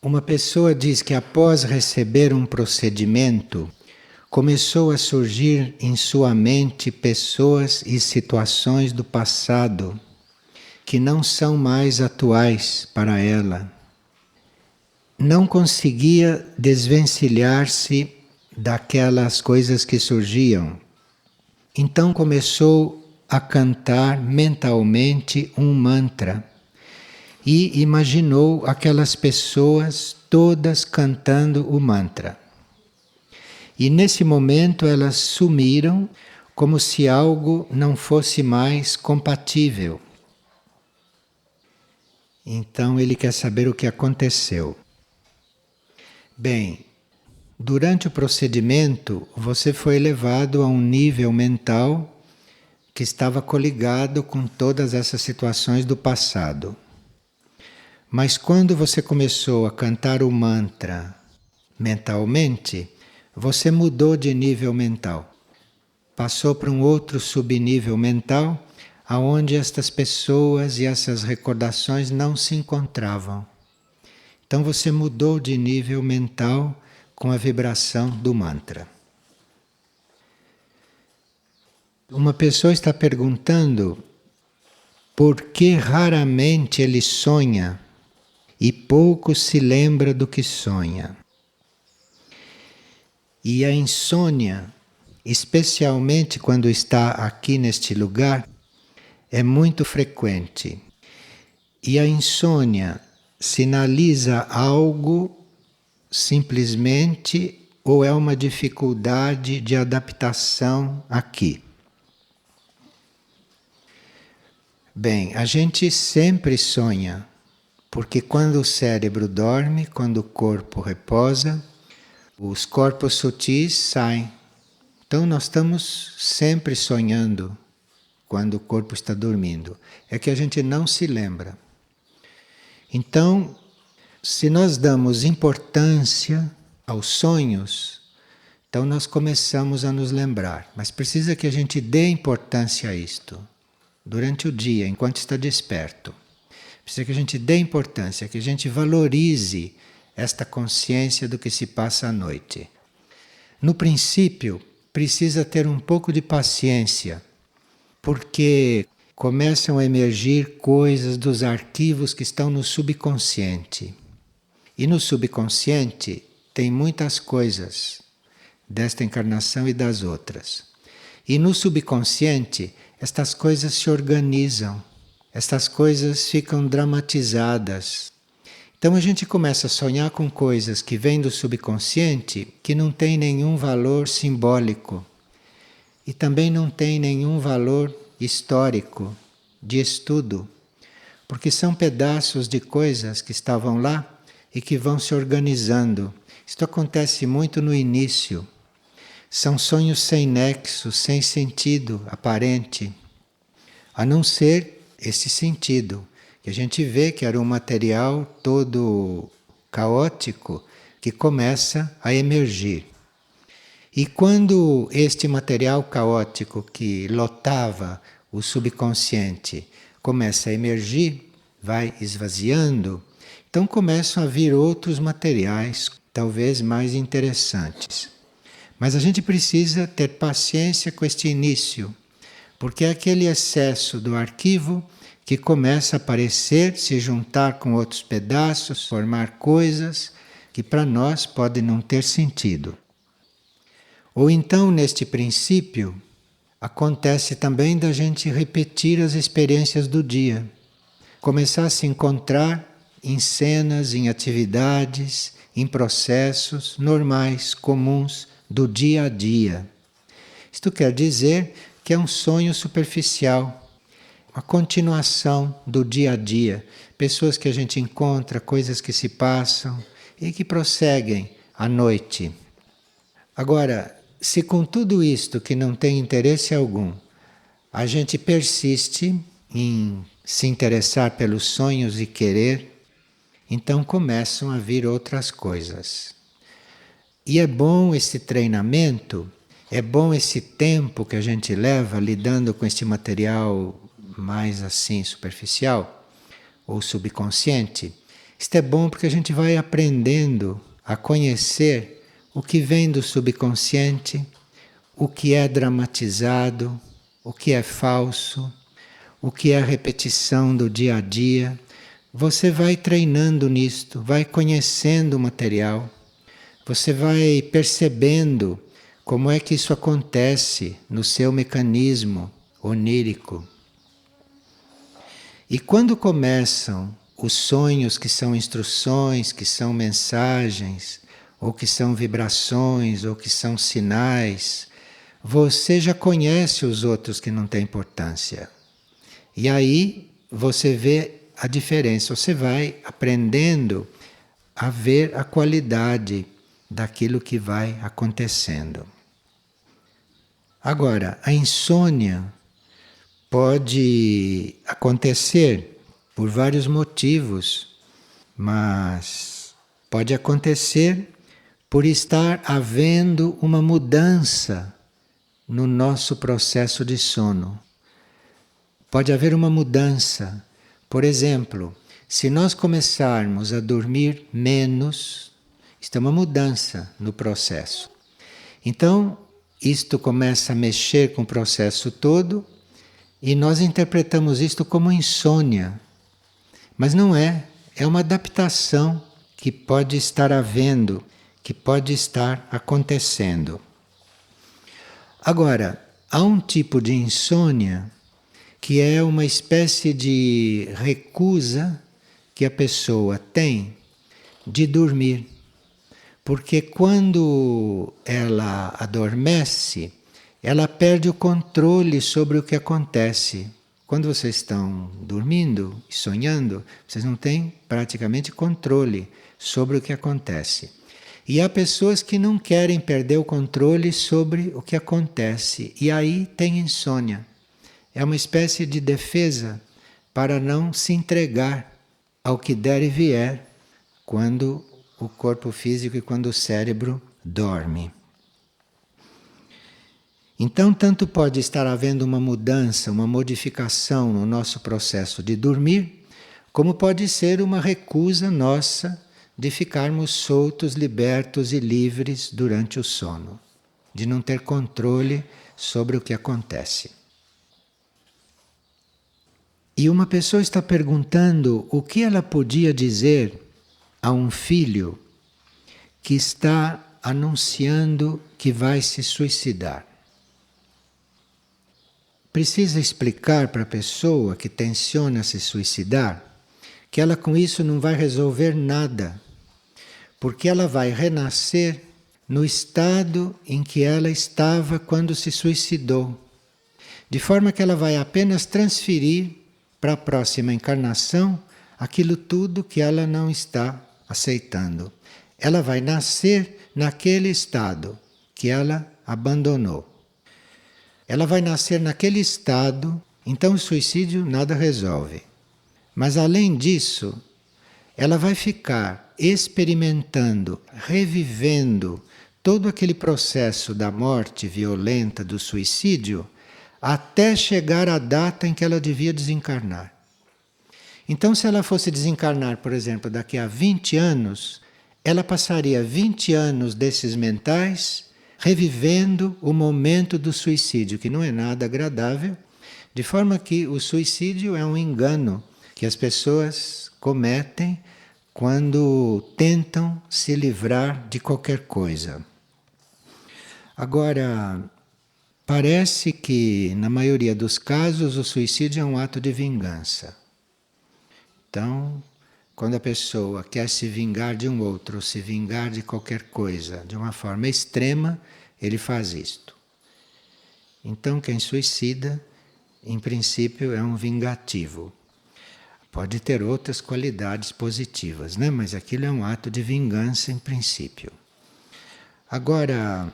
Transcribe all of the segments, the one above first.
Uma pessoa diz que após receber um procedimento, começou a surgir em sua mente pessoas e situações do passado que não são mais atuais para ela. Não conseguia desvencilhar-se daquelas coisas que surgiam. Então começou a cantar mentalmente um mantra e imaginou aquelas pessoas todas cantando o mantra. E nesse momento elas sumiram como se algo não fosse mais compatível. Então ele quer saber o que aconteceu. Bem, durante o procedimento você foi levado a um nível mental que estava coligado com todas essas situações do passado. Mas quando você começou a cantar o mantra mentalmente, você mudou de nível mental. Passou para um outro subnível mental, aonde estas pessoas e essas recordações não se encontravam. Então você mudou de nível mental com a vibração do mantra. Uma pessoa está perguntando por que raramente ele sonha e pouco se lembra do que sonha. E a insônia, especialmente quando está aqui neste lugar, é muito frequente. E a insônia sinaliza algo simplesmente ou é uma dificuldade de adaptação aqui. Bem, a gente sempre sonha, porque quando o cérebro dorme, quando o corpo reposa, os corpos sutis saem. Então nós estamos sempre sonhando quando o corpo está dormindo. É que a gente não se lembra. Então, se nós damos importância aos sonhos, então nós começamos a nos lembrar. Mas precisa que a gente dê importância a isto durante o dia, enquanto está desperto. Precisa que a gente dê importância, que a gente valorize esta consciência do que se passa à noite. No princípio, precisa ter um pouco de paciência, porque começam a emergir coisas dos arquivos que estão no subconsciente. E no subconsciente tem muitas coisas desta encarnação e das outras. E no subconsciente, estas coisas se organizam, estas coisas ficam dramatizadas. Então a gente começa a sonhar com coisas que vêm do subconsciente que não tem nenhum valor simbólico e também não tem nenhum valor histórico de estudo, porque são pedaços de coisas que estavam lá e que vão se organizando. Isto acontece muito no início. São sonhos sem nexo, sem sentido aparente, a não ser esse sentido, que a gente vê que era um material todo caótico que começa a emergir. E quando este material caótico que lotava o subconsciente começa a emergir, vai esvaziando, então começam a vir outros materiais, talvez mais interessantes. Mas a gente precisa ter paciência com este início, porque é aquele excesso do arquivo que começa a aparecer, se juntar com outros pedaços, formar coisas que para nós podem não ter sentido. Ou então, neste princípio, acontece também da gente repetir as experiências do dia, começar a se encontrar em cenas, em atividades, em processos normais, comuns, do dia a dia. Isto quer dizer que é um sonho superficial, uma continuação do dia a dia. Pessoas que a gente encontra, coisas que se passam e que prosseguem à noite. Agora, se com tudo isto que não tem interesse algum, a gente persiste em se interessar pelos sonhos e querer, então começam a vir outras coisas. E é bom esse treinamento, é bom esse tempo que a gente leva lidando com este material mais assim superficial ou subconsciente. Isto é bom porque a gente vai aprendendo a conhecer o que vem do subconsciente, o que é dramatizado, o que é falso, o que é repetição do dia a dia. Você vai treinando nisto, vai conhecendo o material, você vai percebendo como é que isso acontece no seu mecanismo onírico. E quando começam os sonhos que são instruções, que são mensagens, ou que são vibrações, ou que são sinais, você já conhece os outros que não têm importância. E aí você vê a diferença, você vai aprendendo a ver a qualidade daquilo que vai acontecendo. Agora, a insônia pode acontecer por vários motivos, mas pode acontecer por estar havendo uma mudança no nosso processo de sono. Pode haver uma mudança. Por exemplo, se nós começarmos a dormir menos, isto é uma mudança no processo. Então, isto começa a mexer com o processo todo e nós interpretamos isto como insônia. Mas não é, é uma adaptação que pode estar havendo, que pode estar acontecendo. Agora, há um tipo de insônia que é uma espécie de recusa que a pessoa tem de dormir. Porque quando ela adormece, ela perde o controle sobre o que acontece. Quando vocês estão dormindo e sonhando, vocês não têm praticamente controle sobre o que acontece. E há pessoas que não querem perder o controle sobre o que acontece. E aí tem insônia. É uma espécie de defesa para não se entregar ao que der e vier quando o corpo físico e quando o cérebro dorme. Então, tanto pode estar havendo uma mudança, uma modificação no nosso processo de dormir, como pode ser uma recusa nossa de ficarmos soltos, libertos e livres durante o sono, de não ter controle sobre o que acontece. E uma pessoa está perguntando o que ela podia dizer a um filho que está anunciando que vai se suicidar. Precisa explicar para a pessoa que tenciona se suicidar que ela com isso não vai resolver nada, porque ela vai renascer no estado em que ela estava quando se suicidou, de forma que ela vai apenas transferir para a próxima encarnação aquilo tudo que ela não está aceitando. Ela vai nascer naquele estado que ela abandonou. Ela vai nascer naquele estado, então o suicídio nada resolve. Mas além disso, ela vai ficar experimentando, revivendo todo aquele processo da morte violenta, do suicídio, até chegar à data em que ela devia desencarnar. Então, se ela fosse desencarnar, por exemplo, daqui a 20 anos, ela passaria 20 anos desses mentais revivendo o momento do suicídio, que não é nada agradável, de forma que o suicídio é um engano que as pessoas cometem quando tentam se livrar de qualquer coisa. Agora, parece que, na maioria dos casos, o suicídio é um ato de vingança. Então, quando a pessoa quer se vingar de um outro, ou se vingar de qualquer coisa, de uma forma extrema, ele faz isto. Então, quem suicida, em princípio, é um vingativo. Pode ter outras qualidades positivas, né? Mas aquilo é um ato de vingança em princípio. Agora,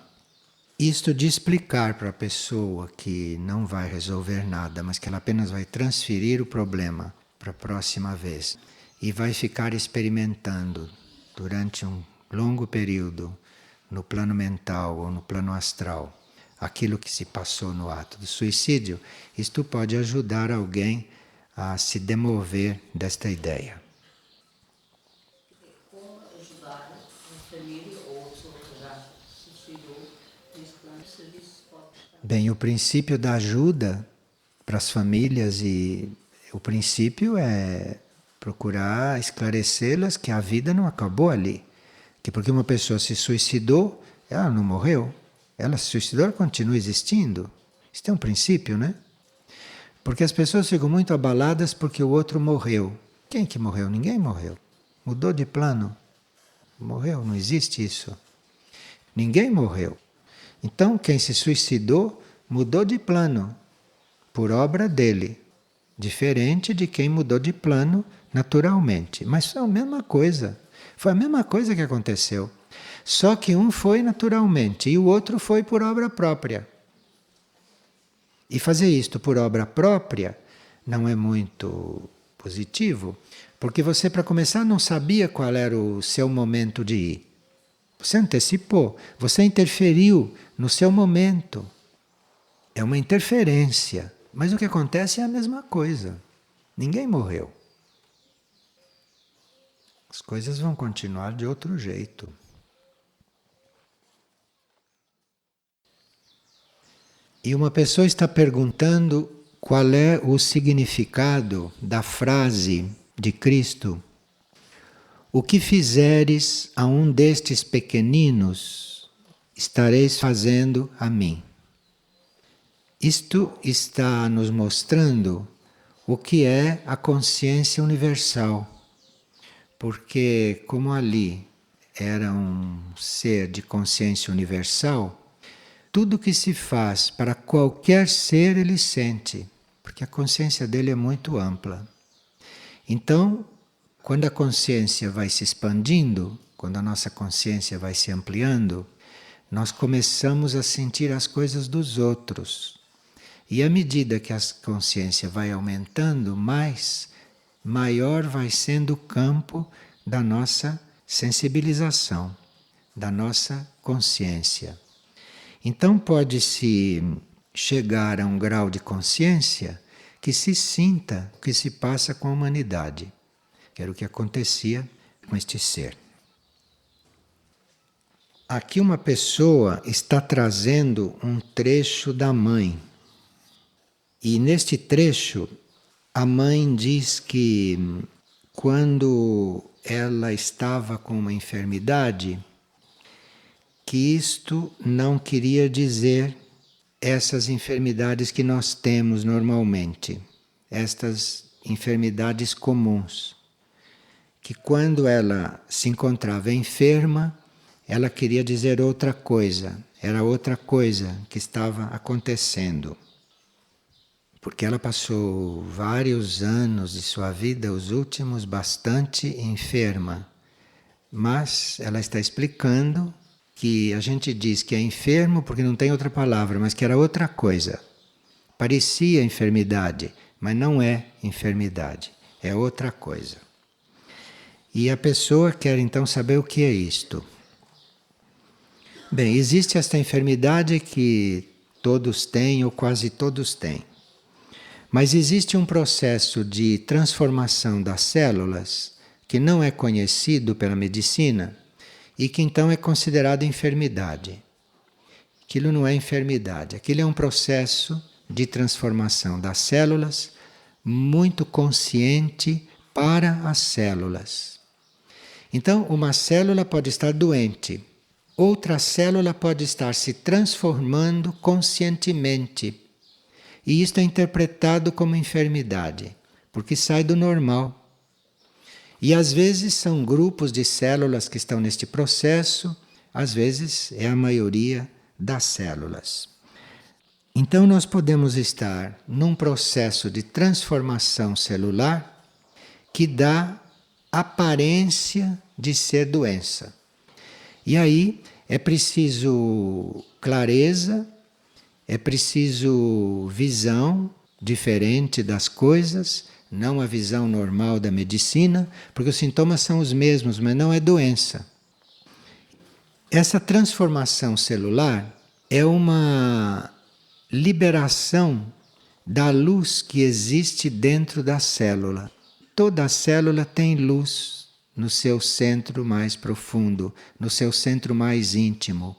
isto de explicar para a pessoa que não vai resolver nada, mas que ela apenas vai transferir o problema para a próxima vez e vai ficar experimentando durante um longo período no plano mental ou no plano astral aquilo que se passou no ato do suicídio, isto pode ajudar alguém a se demover desta ideia. Bem, o princípio da ajuda para as famílias e o princípio é procurar esclarecê-las que a vida não acabou ali. Que porque uma pessoa se suicidou, ela não morreu. Ela se suicidou, ela continua existindo. Isso é um princípio, né? Porque as pessoas ficam muito abaladas porque o outro morreu. Quem que morreu? Ninguém morreu. Mudou de plano. Morreu, não existe isso. Ninguém morreu. Então, quem se suicidou mudou de plano por obra dele. Diferente de quem mudou de plano naturalmente. Mas foi a mesma coisa. Foi a mesma coisa que aconteceu. Só que um foi naturalmente e o outro foi por obra própria. E fazer isto por obra própria não é muito positivo, porque você, para começar, não sabia qual era o seu momento de ir. Você antecipou, você interferiu no seu momento. É uma interferência, mas o que acontece é a mesma coisa. Ninguém morreu. As coisas vão continuar de outro jeito. E uma pessoa está perguntando qual é o significado da frase de Cristo: o que fizeres a um destes pequeninos, estareis fazendo a mim. Isto está nos mostrando o que é a consciência universal. Porque, como ali era um ser de consciência universal, tudo que se faz para qualquer ser ele sente, porque a consciência dele é muito ampla. Então, quando a consciência vai se expandindo, quando a nossa consciência vai se ampliando, nós começamos a sentir as coisas dos outros. E à medida que a consciência vai aumentando mais, maior vai sendo o campo da nossa sensibilização, da nossa consciência. Então pode-se chegar a um grau de consciência que se sinta o que se passa com a humanidade, que era o que acontecia com este ser. Aqui uma pessoa está trazendo um trecho da mãe. E neste trecho, a mãe diz que quando ela estava com uma enfermidade, que isto não queria dizer essas enfermidades que nós temos normalmente, estas enfermidades comuns. Que quando ela se encontrava enferma, ela queria dizer outra coisa, era outra coisa que estava acontecendo. Porque ela passou vários anos de sua vida, os últimos, bastante enferma. Mas ela está explicando que a gente diz que é enfermo porque não tem outra palavra, mas que era outra coisa. Parecia enfermidade, mas não é enfermidade, é outra coisa. E a pessoa quer então saber o que é isto. Bem, existe esta enfermidade que todos têm ou quase todos têm. Mas existe um processo de transformação das células que não é conhecido pela medicina e que então é considerado enfermidade. Aquilo não é enfermidade, aquilo é um processo de transformação das células muito consciente para as células. Então, uma célula pode estar doente, outra célula pode estar se transformando conscientemente. E isto é interpretado como enfermidade, porque sai do normal. E às vezes são grupos de células que estão neste processo, às vezes é a maioria das células. Então nós podemos estar num processo de transformação celular que dá aparência de ser doença. E aí é preciso clareza, é preciso visão diferente das coisas, não a visão normal da medicina, porque os sintomas são os mesmos, mas não é doença. Essa transformação celular é uma liberação da luz que existe dentro da célula. Toda célula tem luz no seu centro mais profundo, no seu centro mais íntimo.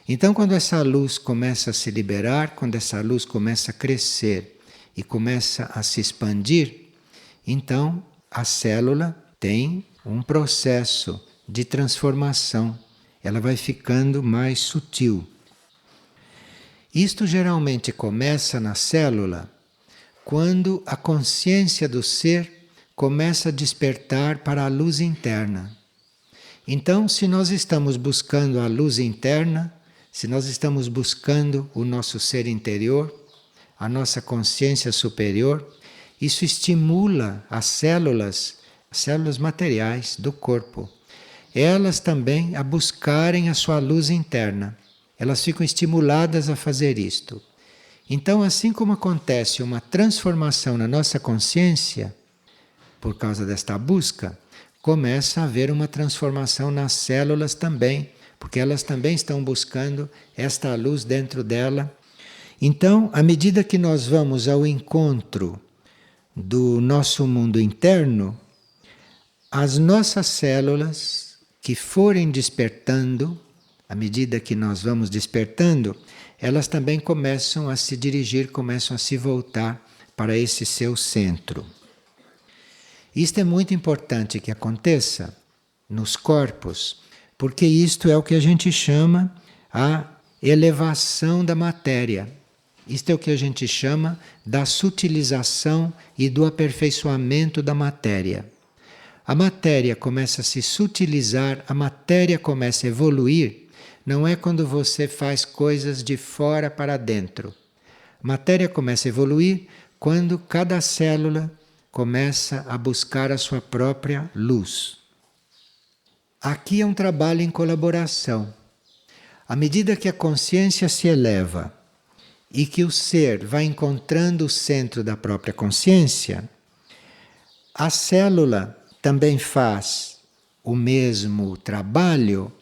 Então, quando essa luz começa a se liberar, quando essa luz começa a crescer e começa a se expandir, então a célula tem um processo de transformação. Ela vai ficando mais sutil. Isto geralmente começa na célula quando a consciência do ser começa a despertar para a luz interna. Então, se nós estamos buscando a luz interna, se nós estamos buscando o nosso ser interior, a nossa consciência superior, isso estimula as células materiais do corpo, elas também a buscarem a sua luz interna. Elas ficam estimuladas a fazer isto. Então, assim como acontece uma transformação na nossa consciência, por causa desta busca, começa a haver uma transformação nas células também, porque elas também estão buscando esta luz dentro dela. Então, à medida que nós vamos ao encontro do nosso mundo interno, as nossas células que forem despertando, à medida que nós vamos despertando, elas também começam a se dirigir, começam a se voltar para esse seu centro. Isto é muito importante que aconteça nos corpos, porque isto é o que a gente chama a elevação da matéria. Isto é o que a gente chama da sutilização e do aperfeiçoamento da matéria. A matéria começa a se sutilizar, a matéria começa a evoluir, não é quando você faz coisas de fora para dentro. A matéria começa a evoluir quando cada célula começa a buscar a sua própria luz. Aqui é um trabalho em colaboração. À medida que a consciência se eleva e que o ser vai encontrando o centro da própria consciência, a célula também faz o mesmo trabalho,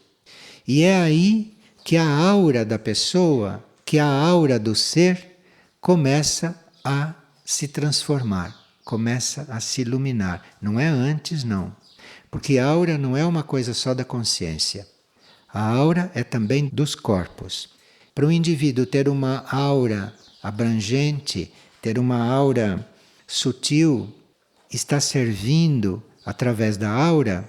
e é aí que a aura da pessoa, que a aura do ser, começa a se transformar, começa a se iluminar. Não é antes, não. Porque a aura não é uma coisa só da consciência. A aura é também dos corpos. Para um indivíduo ter uma aura abrangente, ter uma aura sutil, está servindo através da aura,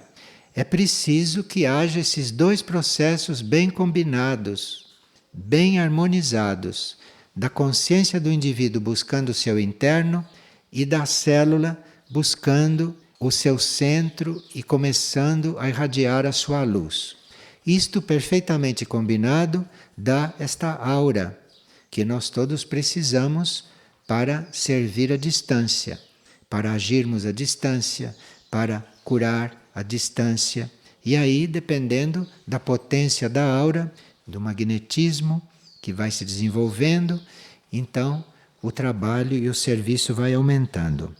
é preciso que haja esses dois processos bem combinados, bem harmonizados, da consciência do indivíduo buscando o seu interno e da célula buscando o seu centro e começando a irradiar a sua luz. Isto perfeitamente combinado dá esta aura que nós todos precisamos para servir à distância, para agirmos à distância, para curar à distância. E aí, dependendo da potência da aura, do magnetismo que vai se desenvolvendo, então o trabalho e o serviço vai aumentando.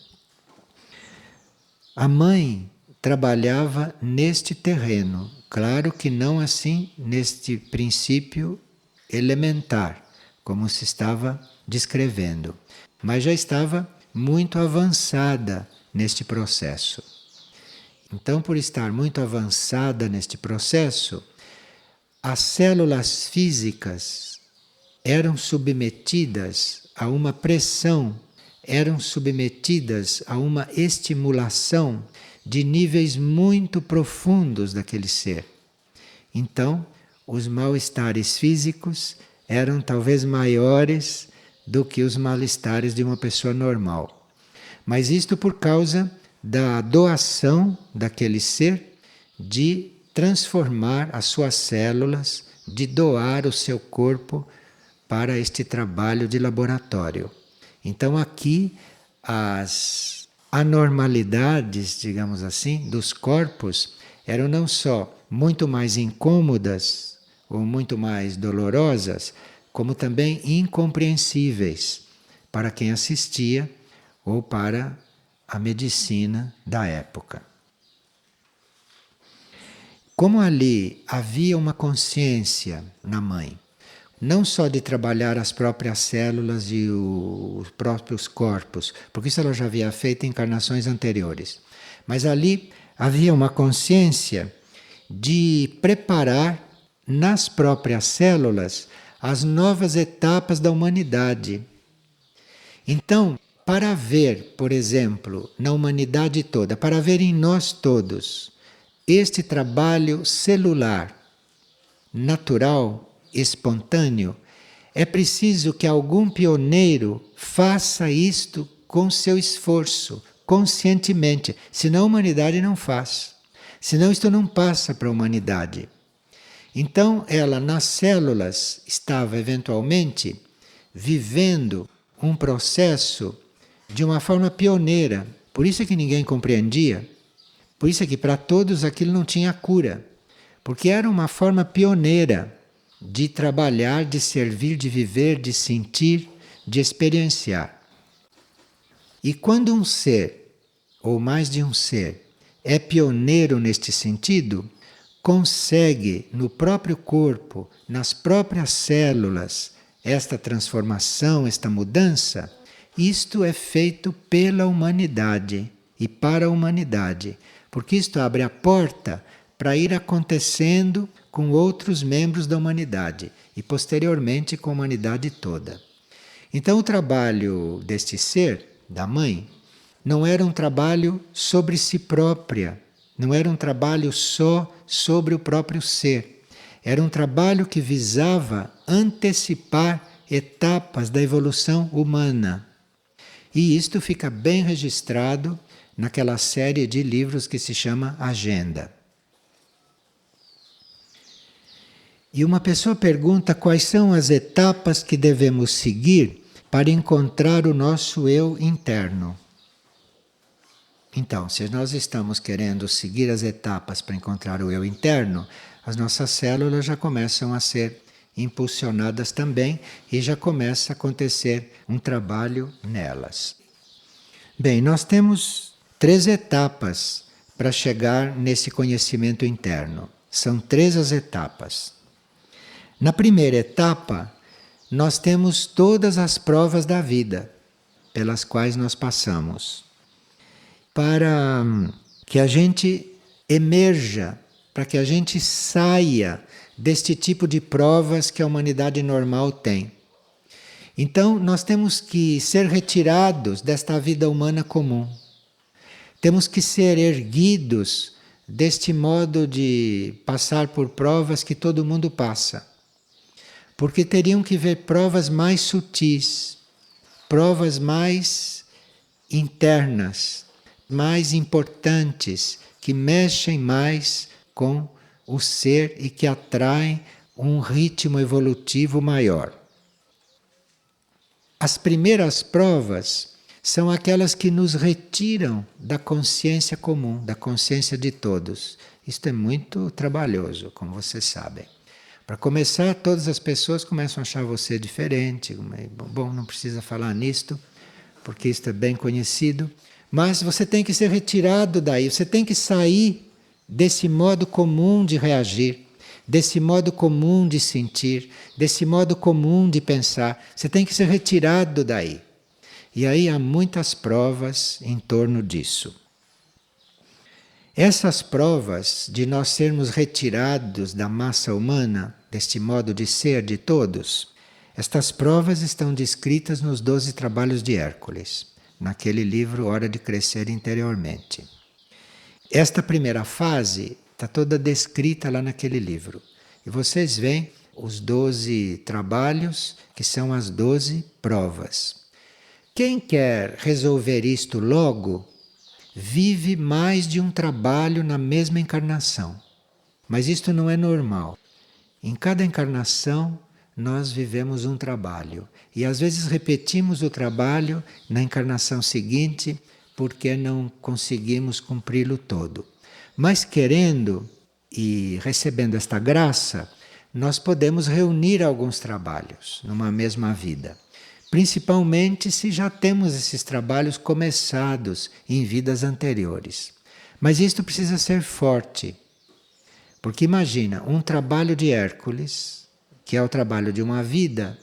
A mãe trabalhava neste terreno, claro que não assim neste princípio elementar, como se estava descrevendo, mas já estava muito avançada neste processo. Então, por estar muito avançada neste processo, as células físicas eram submetidas a uma pressão, eram submetidas a uma estimulação de níveis muito profundos daquele ser. Então, os mal-estares físicos eram talvez maiores do que os mal-estares de uma pessoa normal. Mas isto por causa da doação daquele ser de transformar as suas células, de doar o seu corpo para este trabalho de laboratório. Então aqui as anormalidades, digamos assim, dos corpos eram não só muito mais incômodas ou muito mais dolorosas, como também incompreensíveis para quem assistia ou para a medicina da época. Como ali havia uma consciência na mãe, não só de trabalhar as próprias células e os próprios corpos, porque isso ela já havia feito em encarnações anteriores, mas ali havia uma consciência de preparar nas próprias células as novas etapas da humanidade. Então, para ver, por exemplo, na humanidade toda, para ver em nós todos, este trabalho celular, natural, espontâneo, é preciso que algum pioneiro faça isto com seu esforço, conscientemente, senão a humanidade não faz. Senão isto não passa para a humanidade. Então ela nas células estava eventualmente vivendo um processo de uma forma pioneira. Por isso é que ninguém compreendia. Por isso é que para todos aquilo não tinha cura. Porque era uma forma pioneira de trabalhar, de servir, de viver, de sentir, de experienciar. E quando um ser, ou mais de um ser, é pioneiro neste sentido, consegue no próprio corpo, nas próprias células, esta transformação, esta mudança, isto é feito pela humanidade e para a humanidade, porque isto abre a porta para ir acontecendo com outros membros da humanidade e posteriormente com a humanidade toda. Então o trabalho deste ser, da mãe, não era um trabalho sobre si própria, não era um trabalho só sobre o próprio ser. Era um trabalho que visava antecipar etapas da evolução humana. E isto fica bem registrado naquela série de livros que se chama Agenda. E uma pessoa pergunta quais são as etapas que devemos seguir para encontrar o nosso eu interno. Então, se nós estamos querendo seguir as etapas para encontrar o eu interno, as nossas células já começam a ser impulsionadas também e já começa a acontecer um trabalho nelas. Bem, nós temos 3 etapas para chegar nesse conhecimento interno. São 3 as etapas. Na primeira etapa, nós temos todas as provas da vida pelas quais nós passamos. Para que a gente emerja, para que a gente saia deste tipo de provas que a humanidade normal tem. Então, nós temos que ser retirados desta vida humana comum. Temos que ser erguidos deste modo de passar por provas que todo mundo passa. Porque teriam que ver provas mais sutis, provas mais internas, mais importantes, que mexem mais com o ser e que atraem um ritmo evolutivo maior. As primeiras provas são aquelas que nos retiram da consciência comum, da consciência de todos. Isto é muito trabalhoso, como vocês sabem. Para começar, todas as pessoas começam a achar você diferente. Bom, não precisa falar nisto, porque isto é bem conhecido. Mas você tem que ser retirado daí, você tem que sair desse modo comum de reagir, desse modo comum de sentir, desse modo comum de pensar. Você tem que ser retirado daí. E aí há muitas provas em torno disso. Essas provas de nós sermos retirados da massa humana, deste modo de ser de todos, estas provas estão descritas nos 12 Trabalhos de Hércules, naquele livro Hora de Crescer Interiormente. Esta primeira fase está toda descrita lá naquele livro. E vocês veem os 12 trabalhos, que são as 12 provas. Quem quer resolver isto logo, vive mais de um trabalho na mesma encarnação. Mas isto não é normal. Em cada encarnação, nós vivemos um trabalho. E às vezes repetimos o trabalho na encarnação seguinte, porque não conseguimos cumpri-lo todo. Mas querendo e recebendo esta graça, nós podemos reunir alguns trabalhos numa mesma vida. Principalmente se já temos esses trabalhos começados em vidas anteriores. Mas isto precisa ser forte. Porque imagina, um trabalho de Hércules, que é o trabalho de uma vida,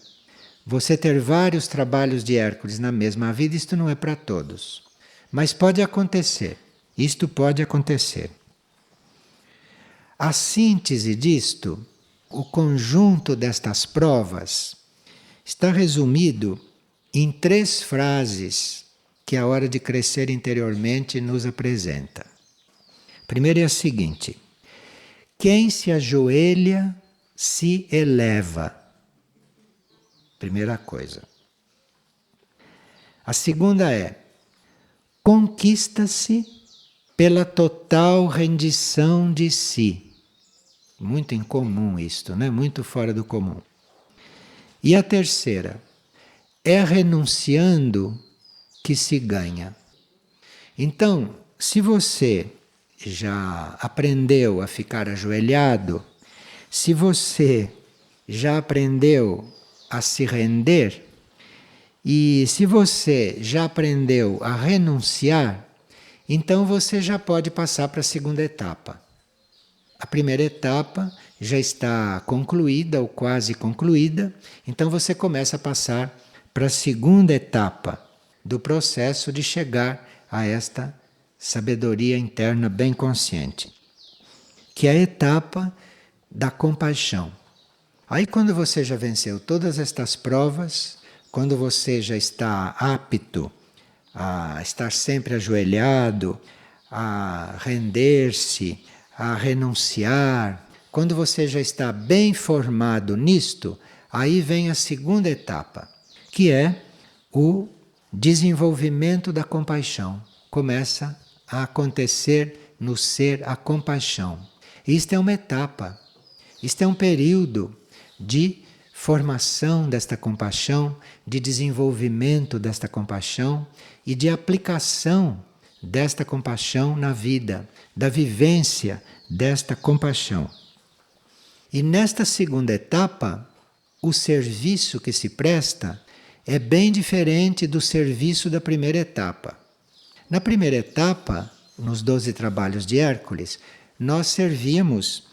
você ter vários trabalhos de Hércules na mesma vida, isto não é para todos. Mas pode acontecer. Isto pode acontecer. A síntese disto o conjunto destas provas está resumido em 3 frases que a Hora de Crescer Interiormente nos apresenta. A primeira é a seguinte: quem se ajoelha se eleva. Primeira coisa. A segunda é: conquista-se pela total rendição de si. Muito incomum isto, né? Muito fora do comum. E a terceira: é renunciando que se ganha. Então, se você já aprendeu a ficar ajoelhado, se você já aprendeu a se render, e se você já aprendeu a renunciar, então você já pode passar para a segunda etapa. A primeira etapa já está concluída ou quase concluída, então você começa a passar para a segunda etapa do processo de chegar a esta sabedoria interna bem consciente, que é a etapa da compaixão. Aí, quando você já venceu todas estas provas, quando você já está apto a estar sempre ajoelhado, a render-se, a renunciar, quando você já está bem formado nisto, aí vem a segunda etapa, que é o desenvolvimento da compaixão. Começa a acontecer no ser a compaixão. Isto é uma etapa, isto é um período de formação desta compaixão, de desenvolvimento desta compaixão e de aplicação desta compaixão na vida, da vivência desta compaixão. E nesta segunda etapa, o serviço que se presta é bem diferente do serviço da primeira etapa. Na primeira etapa, nos 12 trabalhos de Hércules, nós servíamos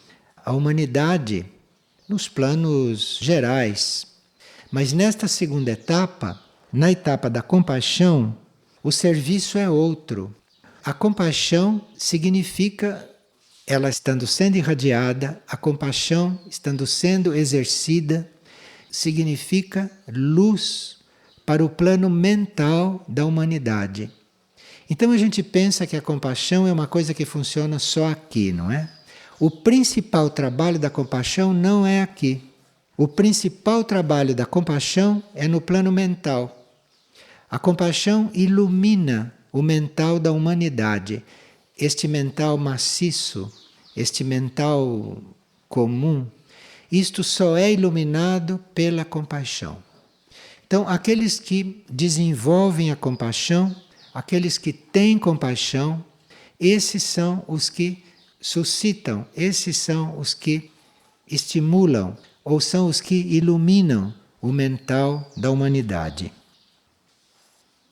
a humanidade nos planos gerais. Mas nesta segunda etapa, na etapa da compaixão, o serviço é outro. A compaixão significa ela estando sendo irradiada, a compaixão estando sendo exercida, significa luz para o plano mental da humanidade. Então a gente pensa que a compaixão é uma coisa que funciona só aqui, não é? O principal trabalho da compaixão não é aqui. O principal trabalho da compaixão é no plano mental. A compaixão ilumina o mental da humanidade. Este mental maciço, este mental comum, isto só é iluminado pela compaixão. Então, aqueles que desenvolvem a compaixão, aqueles que têm compaixão, esses são os que suscitam, esses são os que estimulam ou são os que iluminam o mental da humanidade.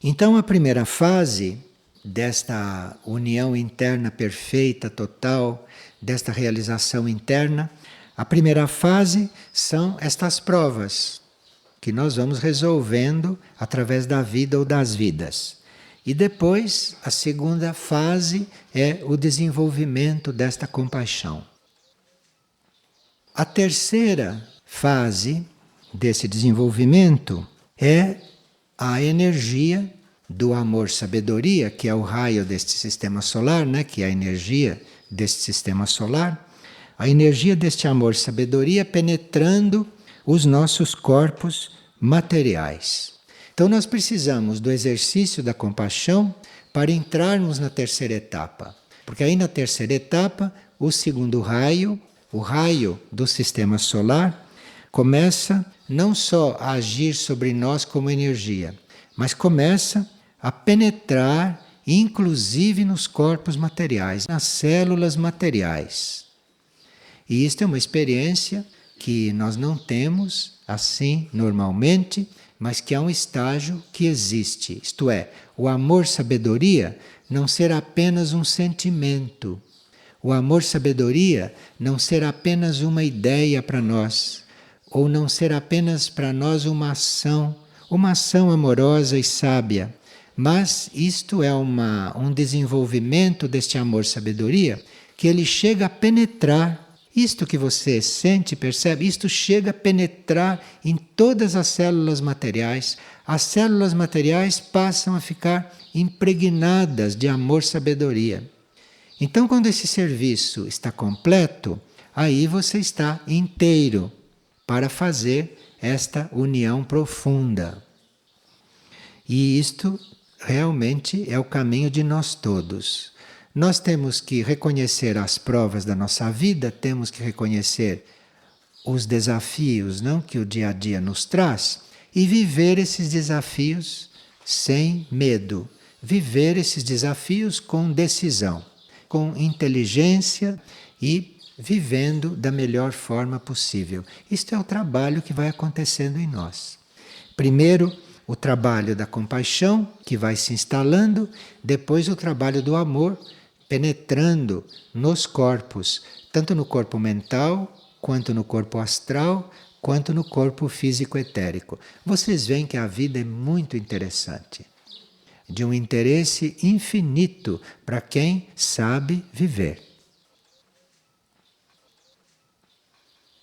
Então, a primeira fase desta união interna perfeita, total, desta realização interna, a primeira fase são estas provas que nós vamos resolvendo através da vida ou das vidas. E depois, a segunda fase é o desenvolvimento desta compaixão. A terceira fase desse desenvolvimento é a energia do amor-sabedoria, que é o raio deste sistema solar, né? Que é a energia deste sistema solar. A energia deste amor-sabedoria penetrando os nossos corpos materiais. Então nós precisamos do exercício da compaixão para entrarmos na terceira etapa. Porque aí na terceira etapa, o segundo raio, o raio do sistema solar, começa não só a agir sobre nós como energia, mas começa a penetrar inclusive nos corpos materiais, nas células materiais. E isto é uma experiência que nós não temos assim normalmente, mas que é um estágio que existe. Isto é, o amor-sabedoria não ser apenas um sentimento. O amor-sabedoria não ser apenas uma ideia para nós, ou não ser apenas para nós uma ação amorosa e sábia. Mas isto é um desenvolvimento deste amor-sabedoria que ele chega a penetrar Isto que você sente, percebe, isto chega a penetrar em todas as células materiais. As células materiais passam a ficar impregnadas de amor-sabedoria. Então, quando esse serviço está completo, aí você está inteiro para fazer esta união profunda. E isto realmente é o caminho de nós todos. Nós temos que reconhecer as provas da nossa vida, temos que reconhecer os desafios, não, que o dia a dia nos traz, e viver esses desafios sem medo. Viver esses desafios com decisão, com inteligência e vivendo da melhor forma possível. Isto é o trabalho que vai acontecendo em nós. Primeiro, o trabalho da compaixão, que vai se instalando, depois o trabalho do amor, penetrando nos corpos, tanto no corpo mental, quanto no corpo astral, quanto no corpo físico-etérico. Vocês veem que a vida é muito interessante, de um interesse infinito para quem sabe viver.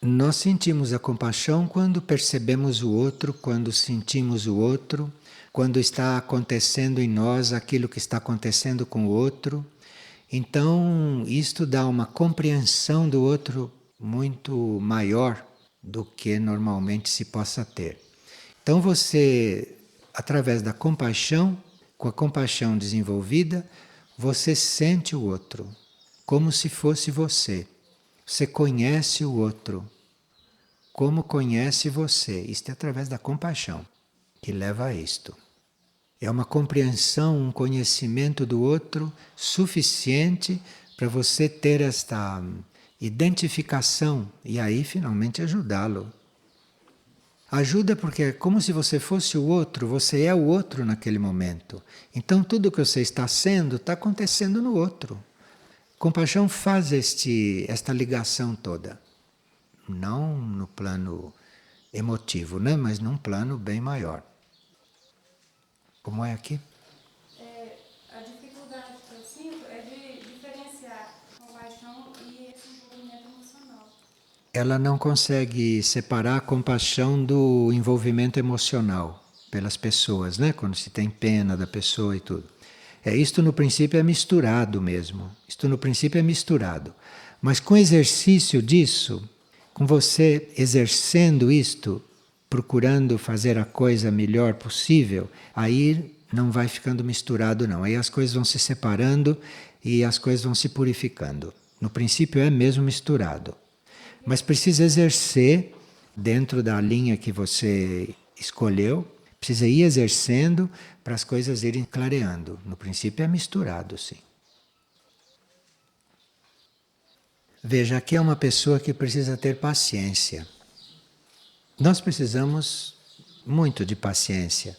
Nós sentimos a compaixão quando percebemos o outro, quando sentimos o outro, quando está acontecendo em nós aquilo que está acontecendo com o outro. Então, isto dá uma compreensão do outro muito maior do que normalmente se possa ter. Então, você, através da compaixão, com a compaixão desenvolvida, você sente o outro como se fosse você. Você conhece o outro como conhece você. Isto é através da compaixão que leva a isto. É uma compreensão, um conhecimento do outro suficiente para você ter esta identificação e aí finalmente ajudá-lo. Ajuda porque é como se você fosse o outro, você é o outro naquele momento. Então tudo que você está sendo está acontecendo no outro. Compaixão faz esta ligação toda. Não no plano emotivo, né? Mas num plano bem maior. Como é aqui? A dificuldade que eu sinto é de diferenciar compaixão e esse envolvimento emocional. Ela não consegue separar a compaixão do envolvimento emocional pelas pessoas, né? Quando se tem pena da pessoa e tudo. Isto no princípio é misturado mesmo. Isto no princípio é misturado. Mas com o exercício disso, com você exercendo isto, procurando fazer a coisa melhor possível, aí não vai ficando misturado não. Aí as coisas vão se separando e as coisas vão se purificando. No princípio é mesmo misturado. Mas precisa exercer dentro da linha que você escolheu, precisa ir exercendo para as coisas irem clareando. No princípio é misturado, sim. Veja, aqui é uma pessoa que precisa ter paciência. Nós precisamos muito de paciência,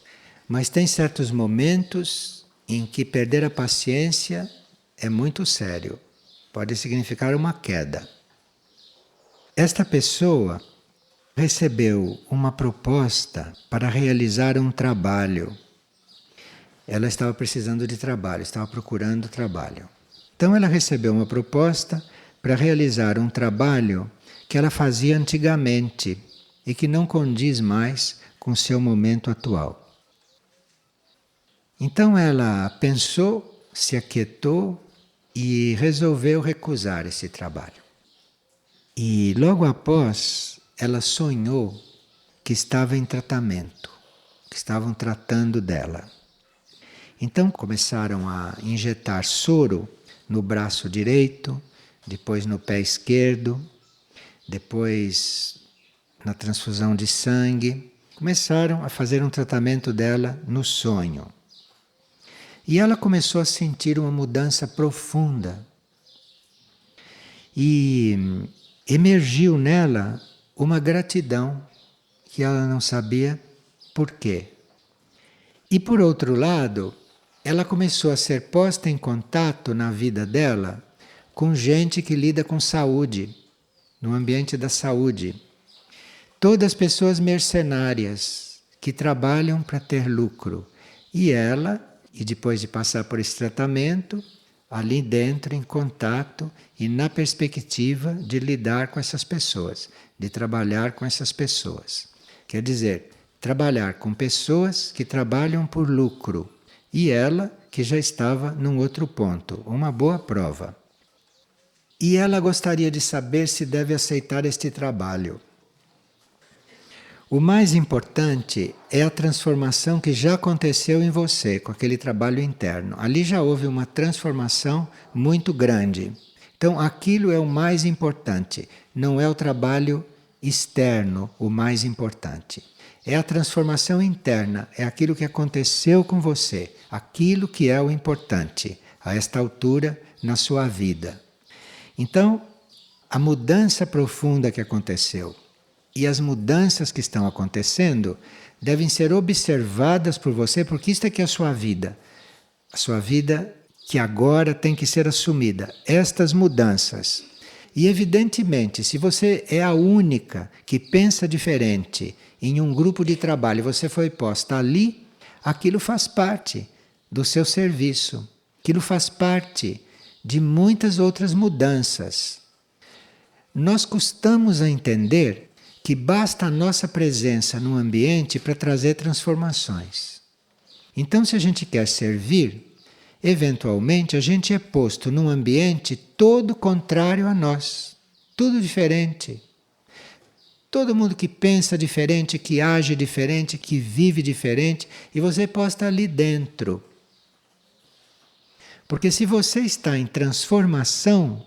mas tem certos momentos em que perder a paciência é muito sério. Pode significar uma queda. Esta pessoa recebeu uma proposta para realizar um trabalho. Ela estava precisando de trabalho, estava procurando trabalho. Então ela recebeu uma proposta para realizar um trabalho que ela fazia antigamente e que não condiz mais com o seu momento atual. Então ela pensou, se aquietou e resolveu recusar esse trabalho. E logo após, ela sonhou que estava em tratamento, que estavam tratando dela. Então começaram a injetar soro no braço direito, depois no pé esquerdo, depois na transfusão de sangue. Começaram a fazer um tratamento dela no sonho. E ela começou a sentir uma mudança profunda. E emergiu nela uma gratidão que ela não sabia por quê. E por outro lado, ela começou a ser posta em contato na vida dela com gente que lida com saúde, no ambiente da saúde. Todas pessoas mercenárias que trabalham para ter lucro. E ela, e depois de passar por esse tratamento, ali dentro, em contato e na perspectiva de lidar com essas pessoas, de trabalhar com essas pessoas. Quer dizer, trabalhar com pessoas que trabalham por lucro. E ela, que já estava num outro ponto, uma boa prova. E ela gostaria de saber se deve aceitar este trabalho. O mais importante é a transformação que já aconteceu em você com aquele trabalho interno. Ali já houve uma transformação muito grande. Então, aquilo é o mais importante. Não é o trabalho externo o mais importante. É a transformação interna, é aquilo que aconteceu com você, aquilo que é o importante a esta altura na sua vida. Então, a mudança profunda que aconteceu e as mudanças que estão acontecendo devem ser observadas por você, porque isto é que é a sua vida. A sua vida que agora tem que ser assumida. Estas mudanças. E evidentemente, se você é a única que pensa diferente em um grupo de trabalho, você foi posta ali, aquilo faz parte do seu serviço. Aquilo faz parte de muitas outras mudanças. Nós custamos a entender que basta a nossa presença no ambiente para trazer transformações. Então, se a gente quer servir, eventualmente a gente é posto num ambiente todo contrário a nós, tudo diferente. Todo mundo que pensa diferente, que age diferente, que vive diferente, e você posta ali dentro. Porque se você está em transformação,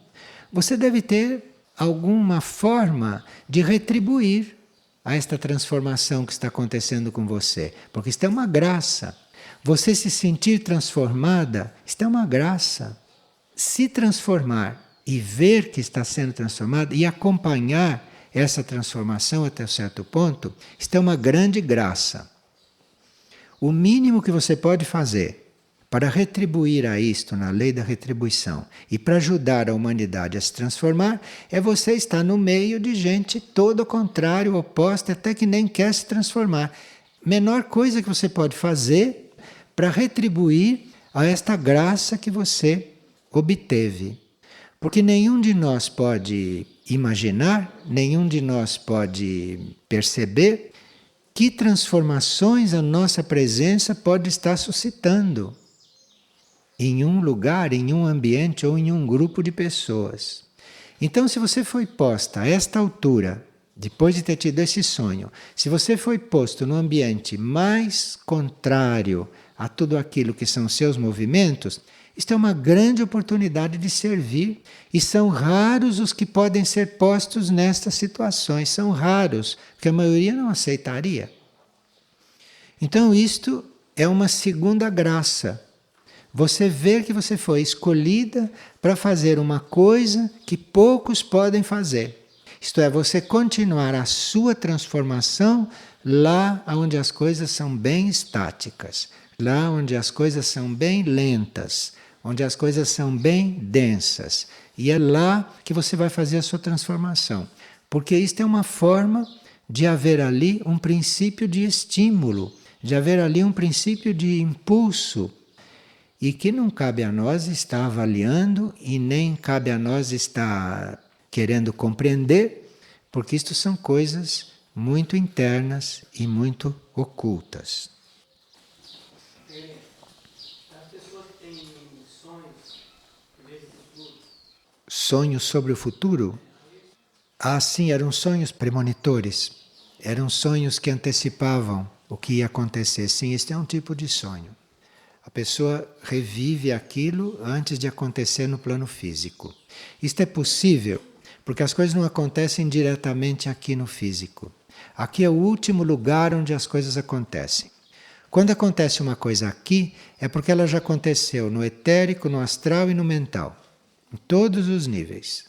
você deve ter alguma forma de retribuir a esta transformação que está acontecendo com você. Porque isto é uma graça. Você se sentir transformada, isto é uma graça. Se transformar e ver que está sendo transformada e acompanhar essa transformação até certo ponto, isto é uma grande graça. O mínimo que você pode fazer para retribuir a isto na lei da retribuição e para ajudar a humanidade a se transformar, é você estar no meio de gente todo ao contrário, oposta, até que nem quer se transformar. Menor coisa que você pode fazer para retribuir a esta graça que você obteve. Porque nenhum de nós pode imaginar, nenhum de nós pode perceber que transformações a nossa presença pode estar suscitando em um lugar, em um ambiente ou em um grupo de pessoas. Então, se você foi posta a esta altura, depois de ter tido esse sonho, se você foi posto no ambiente mais contrário a tudo aquilo que são seus movimentos, isto é uma grande oportunidade de servir. E são raros os que podem ser postos nestas situações. São raros, porque a maioria não aceitaria. Então, isto é uma segunda graça. Você vê que você foi escolhida para fazer uma coisa que poucos podem fazer. Isto é, você continuar a sua transformação lá onde as coisas são bem estáticas, lá onde as coisas são bem lentas, onde as coisas são bem densas. E é lá que você vai fazer a sua transformação. Porque isto é uma forma de haver ali um princípio de estímulo, de haver ali um princípio de impulso. E que não cabe a nós estar avaliando e nem cabe a nós estar querendo compreender, porque isto são coisas muito internas e muito ocultas. As pessoas têm sonhos sobre o futuro. Sonhos sobre o futuro? Ah, sim, eram sonhos premonitores. Eram sonhos que antecipavam o que ia acontecer. Sim, este é um tipo de sonho. A pessoa revive aquilo antes de acontecer no plano físico. Isto é possível porque as coisas não acontecem diretamente aqui no físico. Aqui é o último lugar onde as coisas acontecem. Quando acontece uma coisa aqui, é porque ela já aconteceu no etérico, no astral e no mental. Em todos os níveis.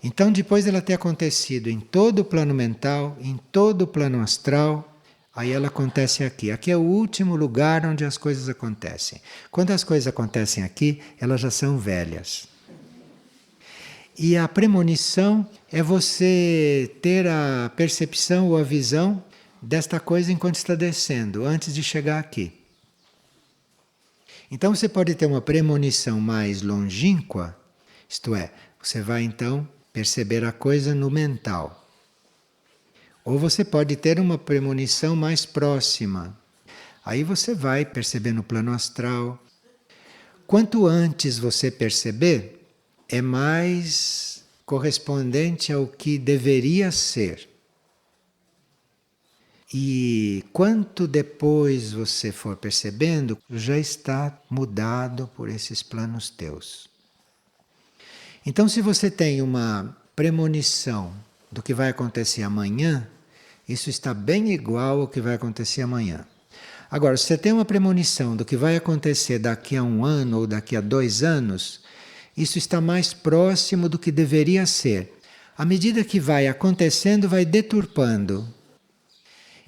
Então, depois dela ter acontecido em todo o plano mental, em todo o plano astral, aí ela acontece aqui. Aqui é o último lugar onde as coisas acontecem. Quando as coisas acontecem aqui, elas já são velhas. E a premonição é você ter a percepção ou a visão desta coisa enquanto está descendo, antes de chegar aqui. Então você pode ter uma premonição mais longínqua, isto é, você vai então perceber a coisa no mental. Ou você pode ter uma premonição mais próxima. Aí você vai perceber no plano astral. Quanto antes você perceber, é mais correspondente ao que deveria ser. E quanto depois você for percebendo, já está mudado por esses planos teus. Então, se você tem uma premonição do que vai acontecer amanhã, isso está bem igual ao que vai acontecer amanhã. Agora, se você tem uma premonição do que vai acontecer daqui a 1 ano ou daqui a 2 anos, isso está mais próximo do que deveria ser. À medida que vai acontecendo, vai deturpando.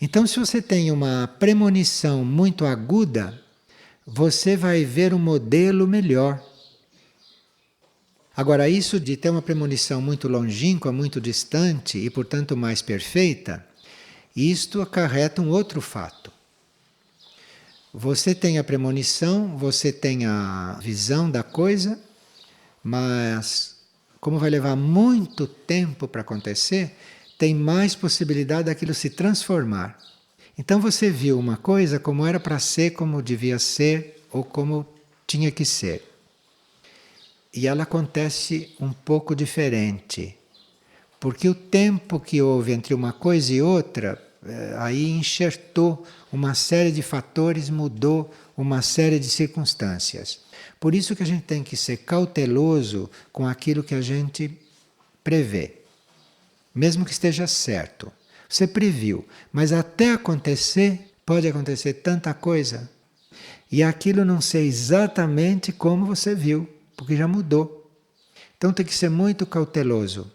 Então, se você tem uma premonição muito aguda, você vai ver um modelo melhor. Agora, isso de ter uma premonição muito longínqua, muito distante e, portanto, mais perfeita, isto acarreta um outro fato. Você tem a premonição, você tem a visão da coisa, mas como vai levar muito tempo para acontecer, tem mais possibilidade daquilo se transformar. Então você viu uma coisa como era para ser, como devia ser ou como tinha que ser. E ela acontece um pouco diferente. Porque o tempo que houve entre uma coisa e outra, aí enxertou uma série de fatores, mudou uma série de circunstâncias. Por isso que a gente tem que ser cauteloso com aquilo que a gente prevê. Mesmo que esteja certo. Você previu, mas até acontecer, pode acontecer tanta coisa. E aquilo não ser exatamente como você viu, porque já mudou. Então tem que ser muito cauteloso.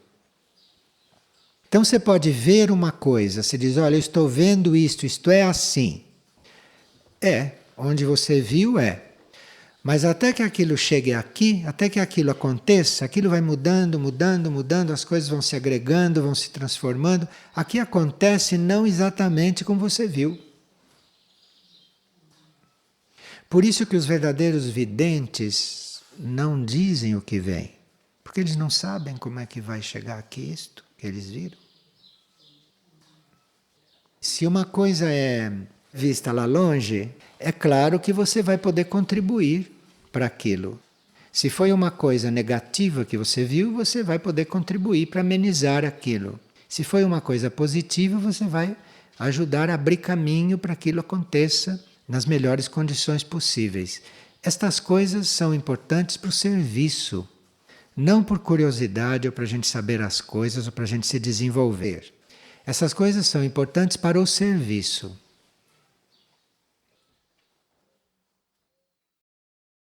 Então você pode ver uma coisa, você diz, olha, eu estou vendo isto é assim. É, onde você viu é. Mas até que aquilo chegue aqui, até que aquilo aconteça, aquilo vai mudando, mudando, mudando, as coisas vão se agregando, vão se transformando. Aqui acontece não exatamente como você viu. Por isso que os verdadeiros videntes não dizem o que vem. Porque eles não sabem como é que vai chegar aqui isto que eles viram. Se uma coisa é vista lá longe, é claro que você vai poder contribuir para aquilo. Se foi uma coisa negativa que você viu, você vai poder contribuir para amenizar aquilo. Se foi uma coisa positiva, você vai ajudar a abrir caminho para que aquilo aconteça nas melhores condições possíveis. Estas coisas são importantes para o serviço, não por curiosidade ou para a gente saber as coisas ou para a gente se desenvolver. Essas coisas são importantes para o serviço.